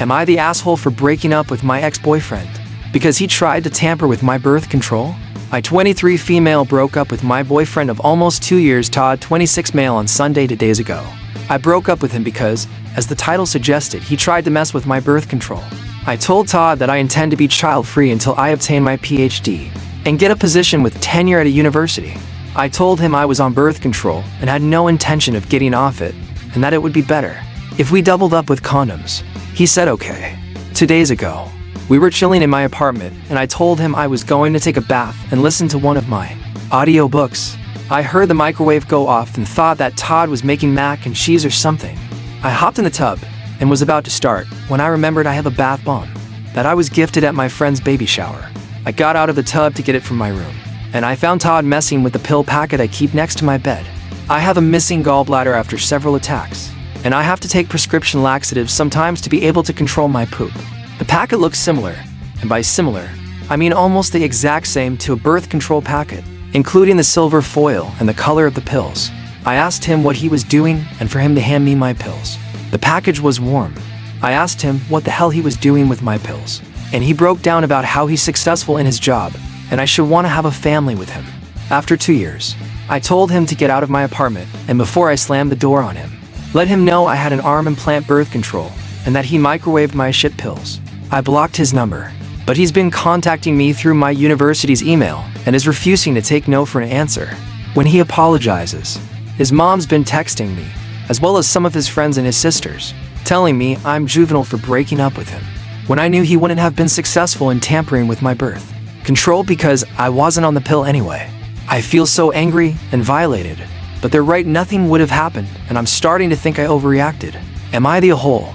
Am I the asshole for breaking up with my ex-boyfriend because he tried to tamper with my birth control? I, 23 female, broke up with my boyfriend of almost 2 years, Todd, 26 male, on Sunday 2 days ago. I broke up with him because, as the title suggested, he tried to mess with my birth control. I told Todd that I intend to be child-free until I obtain my PhD and get a position with tenure at a university. I told him I was on birth control and had no intention of getting off it, and that it would be better if we doubled up with condoms. He said okay. 2 days ago, we were chilling in my apartment, and I told him I was going to take a bath and listen to one of my audiobooks. I heard the microwave go off and thought that Todd was making mac and cheese or something. I hopped in the tub and was about to start when I remembered I have a bath bomb that I was gifted at my friend's baby shower. I got out of the tub to get it from my room, and I found Todd messing with the pill packet I keep next to my bed. I have a missing gallbladder after several attacks, and I have to take prescription laxatives sometimes to be able to control my poop. The packet looks similar, and by similar, I mean almost the exact same to a birth control packet, including the silver foil and the color of the pills. I asked him what he was doing and for him to hand me my pills. The package was warm. I asked him what the hell he was doing with my pills, and he broke down about how he's successful in his job and I should want to have a family with him. After 2 years, I told him to get out of my apartment, and before I slammed the door on him, let him know I had an arm implant birth control and that he microwaved my shit pills. I blocked his number, but he's been contacting me through my university's email and is refusing to take no for an answer. When he apologizes, his mom's been texting me, as well as some of his friends and his sisters, telling me I'm juvenile for breaking up with him, when I knew he wouldn't have been successful in tampering with my birth control because I wasn't on the pill anyway. I feel so angry and violated, but they're right, nothing would have happened, and I'm starting to think I overreacted. Am I the a-hole?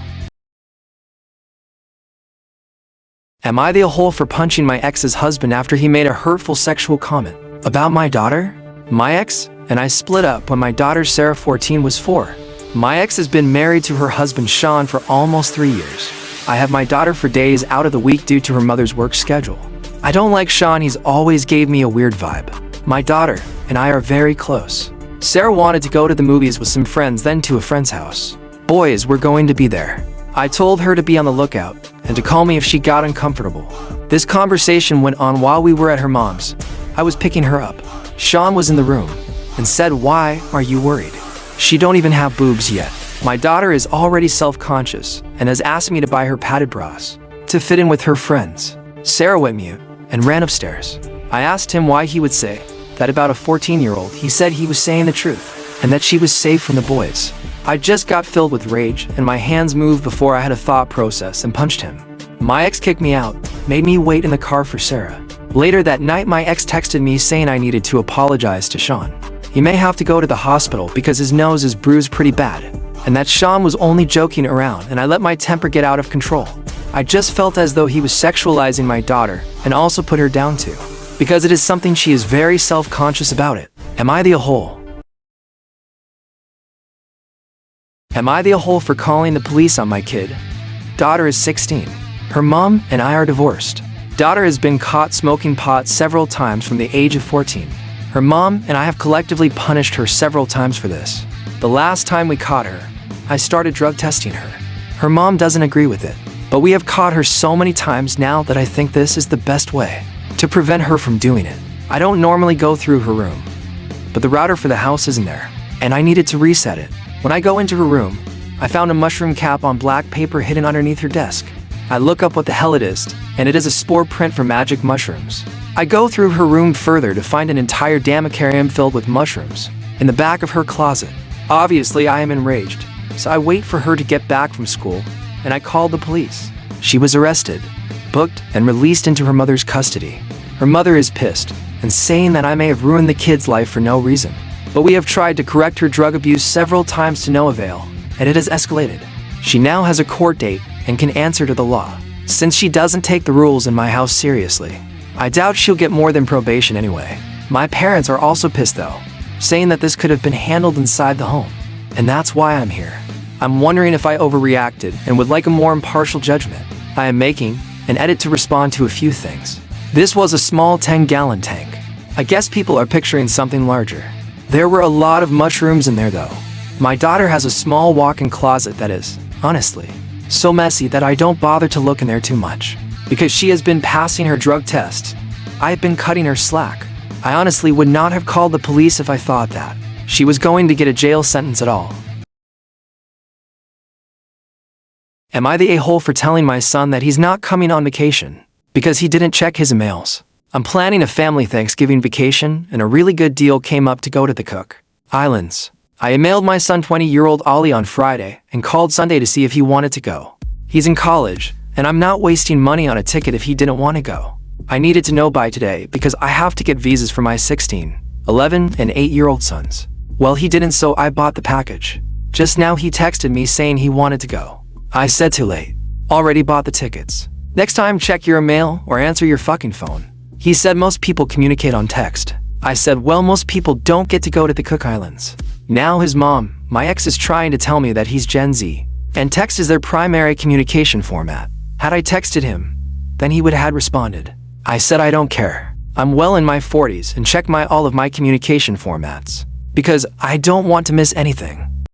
Am I the a-hole for punching my ex's husband after he made a hurtful sexual comment about my daughter? My ex and I split up when my daughter Sarah, 14, was 4. My ex has been married to her husband Sean for almost 3 years. I have my daughter for days out of the week due to her mother's work schedule. I don't like Sean, he's always gave me a weird vibe. My daughter and I are very close. Sarah wanted to go to the movies with some friends, then to a friend's house. Boys were going to be there. I told her to be on the lookout and to call me if she got uncomfortable. This conversation went on while we were at her mom's. I was picking her up. Sean was in the room and said, "Why are you worried? She don't even have boobs yet." My daughter is already self-conscious and has asked me to buy her padded bras to fit in with her friends. Sarah went mute and ran upstairs. I asked him why he would say that about a 14-year-old. He said he was saying the truth and that she was safe from the boys. I just got filled with rage and my hands moved before I had a thought process and punched him. My ex kicked me out, made me wait in the car for Sarah. Later that night, my ex texted me saying I needed to apologize to Sean. He may have to go to the hospital because his nose is bruised pretty bad, and that Sean was only joking around and I let my temper get out of control. I just felt as though he was sexualizing my daughter and also put her down too, because it is something she is very self-conscious about it. Am I the a-hole? Am I the a-hole for calling the police on my kid? Daughter is 16. Her mom and I are divorced. Daughter has been caught smoking pot several times from the age of 14. Her mom and I have collectively punished her several times for this. The last time we caught her, I started drug testing her. Her mom doesn't agree with it, but we have caught her so many times now that I think this is the best way to prevent her from doing it. I don't normally go through her room, but the router for the house isn't there, and I needed to reset it. When I go into her room, I found a mushroom cap on black paper hidden underneath her desk. I look up what the hell it is, and it is a spore print for magic mushrooms. I go through her room further to find an entire damn aquarium filled with mushrooms in the back of her closet. Obviously, I am enraged, so I wait for her to get back from school, and I called the police. She was arrested, booked, and released into her mother's custody. Her mother is pissed and saying that I may have ruined the kid's life for no reason. But we have tried to correct her drug abuse several times to no avail, and it has escalated. She now has a court date and can answer to the law, since she doesn't take the rules in my house seriously. I doubt she'll get more than probation anyway. My parents are also pissed though, saying that this could have been handled inside the home, and that's why I'm here. I'm wondering if I overreacted and would like a more impartial judgment. I am making an edit to respond to a few things. This was a small 10-gallon tank. I guess people are picturing something larger. There were a lot of mushrooms in there though. My daughter has a small walk-in closet that is, honestly, So messy that I don't bother to look in there too much. Because she has been passing her drug tests. I've been cutting her slack. I honestly would not have called the police if I thought that she was going to get a jail sentence at all. Am I the a-hole for telling my son that he's not coming on vacation because he didn't check his emails? I'm planning a family Thanksgiving vacation and a really good deal came up to go to the Cook Islands. I emailed my son 20-year-old Ollie on Friday and called Sunday to see if he wanted to go. He's in college, and I'm not wasting money on a ticket if he didn't want to go. I needed to know by today because I have to get visas for my 16, 11, and 8-year-old sons. Well, he didn't, so I bought the package. Just now he texted me saying he wanted to go. I said too late. Already bought the tickets. Next time check your email or answer your fucking phone. He said most people communicate on text. I said, well, most people don't get to go to the Cook Islands. Now his mom, my ex, is trying to tell me that he's Gen Z, and text is their primary communication format. Had I texted him, then he would have responded. I said I don't care. I'm well in my 40s and check all of my communication formats. Because I don't want to miss anything.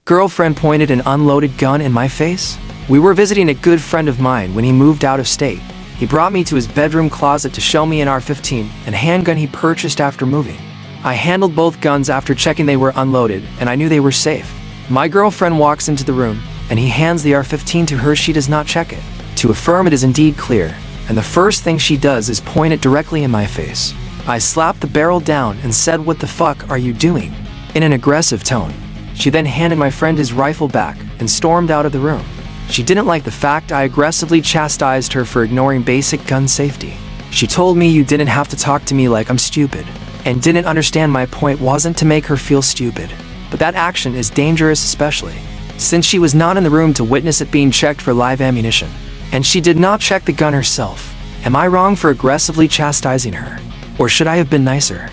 Girlfriend pointed an unloaded gun in my face. We were visiting a good friend of mine when he moved out of state. He brought me to his bedroom closet to show me an AR-15 and handgun he purchased after moving. I handled both guns after checking they were unloaded, and I knew they were safe. My girlfriend walks into the room, and he hands the AR-15 to her. She does not check it to affirm it is indeed clear, and the first thing she does is point it directly in my face. I slapped the barrel down and said, "What the fuck are you doing?" in an aggressive tone. She then handed my friend his rifle back and stormed out of the room. She didn't like the fact I aggressively chastised her for ignoring basic gun safety. She told me you didn't have to talk to me like I'm stupid, and didn't understand my point wasn't to make her feel stupid. But that action is dangerous, especially since she was not in the room to witness it being checked for live ammunition. And she did not check the gun herself. Am I wrong for aggressively chastising her? Or should I have been nicer?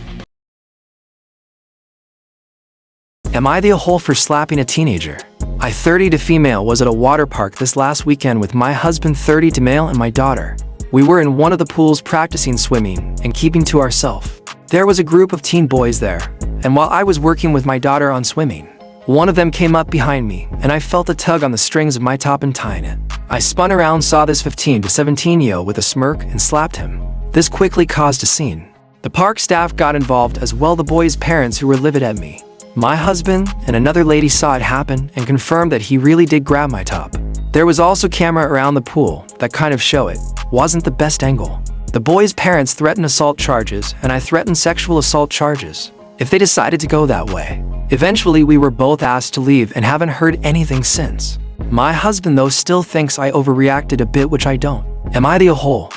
Am I the a-hole for slapping a teenager? I 30 to female was at a water park this last weekend with my husband 30 to male and my daughter. We were in one of the pools practicing swimming and keeping to ourselves. There was a group of teen boys there, and while I was working with my daughter on swimming, one of them came up behind me and I felt a tug on the strings of my top and tying it. I spun around, saw this 15 to 17-year-old with a smirk and slapped him. This quickly caused a scene. The park staff got involved as well, the boys' parents who were livid at me. My husband and another lady saw it happen and confirmed that he really did grab my top. There was also camera around the pool that kind of show it wasn't the best angle. The boys' parents threatened assault charges and I threatened sexual assault charges if they decided to go that way. Eventually we were both asked to leave and haven't heard anything since. My husband though still thinks I overreacted a bit, which I don't. Am I the a-hole